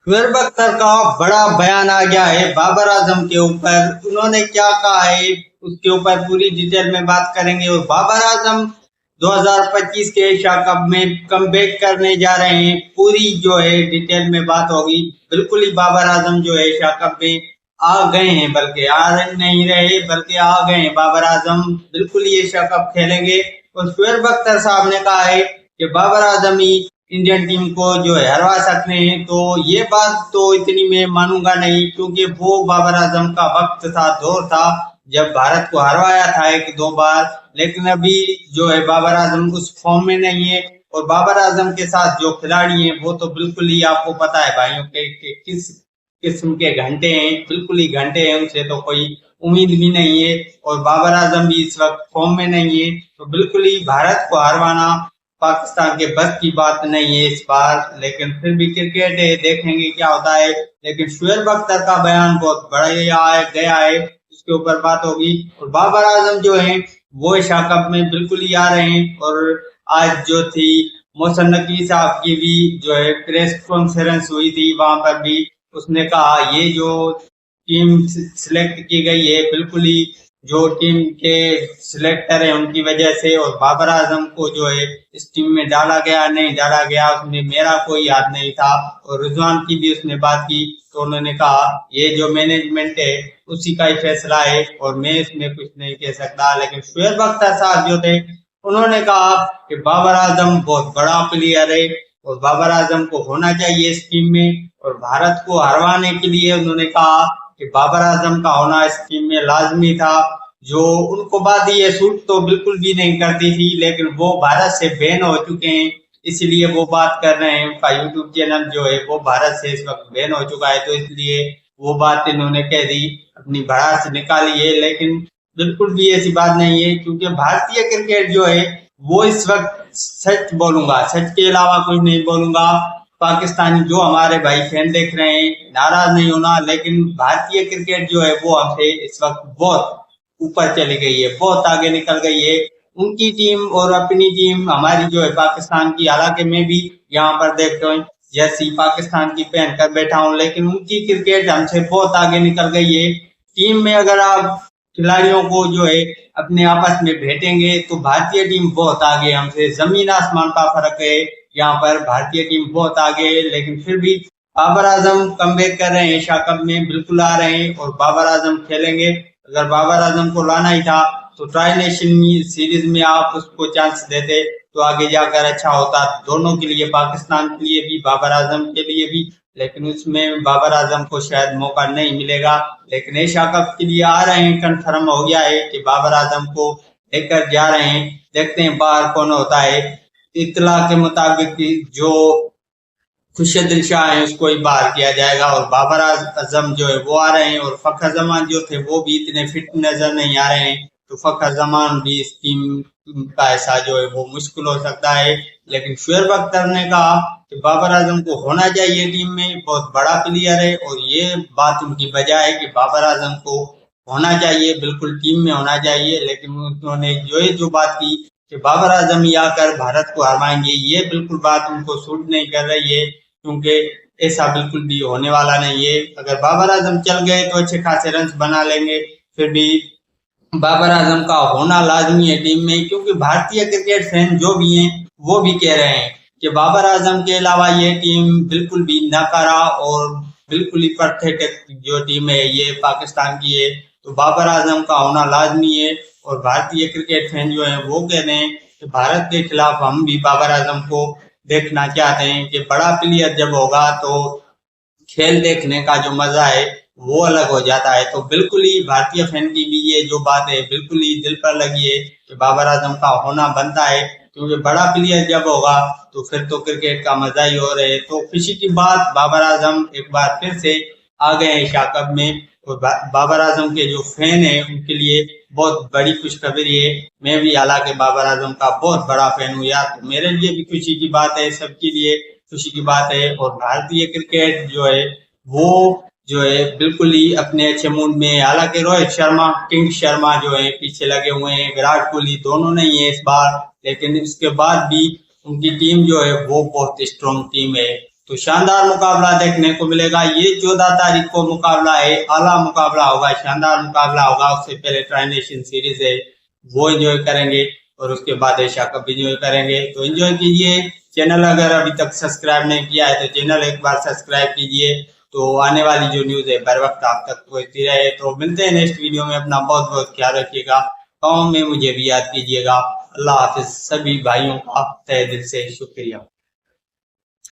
शुएब अख्तर का बड़ा बयान आ गया है बाबर आजम के ऊपर। उन्होंने क्या कहा है उसके ऊपर पूरी डिटेल में बात करेंगे। और बाबर आजम 2025 के एशिया कप में कमबैक करने जा रहे हैं, पूरी जो है डिटेल में बात होगी। बिल्कुल ही बाबर आजम जो है एशिया कप में आ गए हैं, बल्कि नहीं रहे बल्कि आ गए हैं। बाबर आजम बिल्कुल ही एशिया कप खेलेंगे। और शुएब अख्तर साहब ने कहा है कि बाबर आजम ही इंडियन टीम को जो है हरवा सकते हैं। तो ये बात तो इतनी मैं मानूंगा नहीं, क्योंकि वो बाबर आजम का वक्त था, दौर था जब भारत को हरवाया था एक दो बार। लेकिन अभी जो है बाबर आजम उस फॉर्म में नहीं है। और बाबर आजम के साथ जो खिलाड़ी हैं वो तो बिल्कुल ही आपको पता है भाइयों के किस किस्म के घंटे हैं, बिल्कुल ही घंटे हैं, उनसे तो कोई उम्मीद भी नहीं है। और बाबर आजम भी इस वक्त फॉर्म में नहीं है, तो बिल्कुल ही भारत को हरवाना पाकिस्तान के बस की बात नहीं है इस बार। लेकिन फिर भी क्रिकेट है, देखेंगे क्या होता है। लेकिन शुएब अख्तर का बयान बहुत बड़ा गया है, उसके ऊपर बात होगी। और बाबर आजम जो है वो एशिया कप में बिल्कुल ही आ रहे हैं। और आज जो थी मोहसिन नकवी साहब की भी जो है प्रेस कॉन्फ्रेंस हुई थी, वहां पर भी उसने कहा ये जो टीम सिलेक्ट की गई है बिल्कुल ही जो टीम के सिलेक्टर है उनकी वजह से। और बाबर आजम को जो है इस टीम में डाला गया नहीं डाला गया उसमें मेरा कोई याद नहीं था। और रिजवान की भी उसने बात की, तो उन्होंने कहा ये जो मैनेजमेंट है उसी का ही फैसला है और मैं इसमें कुछ नहीं कह सकता। लेकिन शुएब अख्तर साहब जो थे उन्होंने कहा कि बाबर आजम बहुत बड़ा प्लेयर है और बाबर आजम को होना चाहिए इस टीम में। और भारत को हरवाने के लिए उन्होंने कहा कि बाबर आजम का होना इस टीम में लाजमी था। जो उनको बात ये सूट तो बिल्कुल भी नहीं करती थी, लेकिन वो भारत से बैन हो चुके हैं, इसलिए वो बात कर रहे हैं। उनका यूट्यूब चैनल जो है वो भारत से इस वक्त बैन हो चुका है, तो इसलिए वो बात इन्होंने कह दी, अपनी भड़ास निकाली है। लेकिन बिल्कुल भी ऐसी बात नहीं है, क्योंकि भारतीय क्रिकेट जो है वो इस वक्त सच बोलूंगा, सच के अलावा कुछ नहीं बोलूंगा। पाकिस्तानी जो हमारे भाई फैन देख रहे हैं, नाराज नहीं होना, लेकिन भारतीय क्रिकेट जो है वो हमसे इस वक्त बहुत ऊपर चली गई है, बहुत आगे निकल गई है। उनकी टीम और अपनी टीम हमारी जो है पाकिस्तान की, हालांकि मैं भी यहाँ पर देखता हूँ जैसी पाकिस्तान की पहन कर बैठा हूँ, लेकिन उनकी क्रिकेट हमसे बहुत आगे निकल गई है। टीम में अगर आप खिलाड़ियों को जो है अपने आपस में भेटेंगे तो भारतीय टीम बहुत आगे, हमसे जमीन आसमान का फर्क है। यहाँ पर भारतीय टीम बहुत आगे है, लेकिन फिर भी बाबर आजम कमबैक कर रहे हैं, एशिया कप में बिल्कुल आ रहे हैं और बाबर आजम खेलेंगे। अगर बाबर आजम को लाना ही था तो ट्राई नेशन सीरीज में आप उसको चांस देते तो आगे जाकर अच्छा होता, दोनों के लिए, पाकिस्तान के लिए भी बाबर आजम के लिए भी। लेकिन उसमें बाबर आजम को शायद मौका नहीं मिलेगा। लेकिन एशिया कप के लिए आ रहे हैं, कन्फर्म हो गया है कि बाबर आजम को लेकर जा रहे हैं। देखते हैं बाहर कौन होता है। इतला के मुताबिक जो खुर्शीद शाह है उसको ही बाहर किया जाएगा और बाबर आजम जो है वो आ रहे हैं। और फखर जमान जो थे वो भी इतने फिट नजर नहीं आ रहे हैं, तो फखर जमान भी इस टीम का ऐसा जो है वो मुश्किल हो सकता है। लेकिन शुएब अख्तर ने कहा कि बाबर आजम को होना चाहिए टीम में, बहुत बड़ा प्लेयर है और ये बात उनकी वजह है कि बाबर आजम को होना चाहिए, बिल्कुल टीम में होना चाहिए। लेकिन उन्होंने जो बात की कि बाबर आजम ही आकर भारत को हरवाएंगे, ये बिल्कुल बात उनको सूट नहीं कर रही है, क्योंकि ऐसा बिल्कुल भी होने वाला नहीं है। अगर बाबर आजम चल गए तो अच्छे खासे रन बना लेंगे, फिर भी बाबर आजम का होना लाजमी है टीम में, क्योंकि भारतीय क्रिकेट फैन जो भी हैं वो भी कह रहे हैं कि बाबर आजम के अलावा ये टीम बिल्कुल भी नकारा और बिल्कुल ही परफेक्ट जो टीम है ये पाकिस्तान की है। तो बाबर आजम का होना लाजमी है और भारतीय क्रिकेट फैन जो है वो कह रहे हैं कि भारत के खिलाफ हम भी बाबर आजम को देखना चाहते हैं कि बड़ा प्लेयर जब होगा तो खेल देखने का जो मजा है वो अलग हो जाता है। तो बिल्कुल ही भारतीय फैन की भी ये जो बात है बिल्कुल ही दिल पर लगी है कि बाबर आजम का होना बनता है, क्योंकि बड़ा प्लेयर जब होगा तो फिर तो क्रिकेट का मजा ही हो रहे। तो खुशी की बात, बाबर आजम एक बार फिर से आ गए हैं एशिया कप में और बाबर आजम के जो फैन है उनके लिए बहुत बड़ी खुशखबरी है। मैं भी हालांकि बाबर आजम का बहुत बड़ा फैन हूँ यार, तो मेरे लिए भी खुशी की बात है, सबके लिए खुशी की बात है। और भारतीय क्रिकेट जो है वो जो है बिल्कुल ही अपने अच्छे मूड में है। हालांकि रोहित शर्मा, किंग शर्मा जो है पीछे लगे हुए हैं, विराट कोहली दोनों नहीं है इस बार, लेकिन इसके बाद भी उनकी टीम जो है वो बहुत स्ट्रॉन्ग टीम है। तो शानदार मुकाबला देखने को मिलेगा। ये 14 तारीख को मुकाबला है, आला मुकाबला होगा, शानदार मुकाबला होगा। उससे पहले ट्राई नेशन सीरीज है वो एंजॉय करेंगे और उसके बाद एशिया कप एंजॉय करेंगे। तो एंजॉय कीजिए। चैनल अगर अभी तक सब्सक्राइब नहीं किया है तो चैनल एक बार सब्सक्राइब कीजिए, तो आने वाली जो न्यूज है बर वक्त आप तक पहुंचती रहे। तो मिलते हैं नेक्स्ट वीडियो में। अपना बहुत बहुत ख्याल रखिएगा। काम में मुझे भी याद कीजिएगा। अल्लाह हाफिज। सभी भाइयों का तहे दिल से शुक्रिया।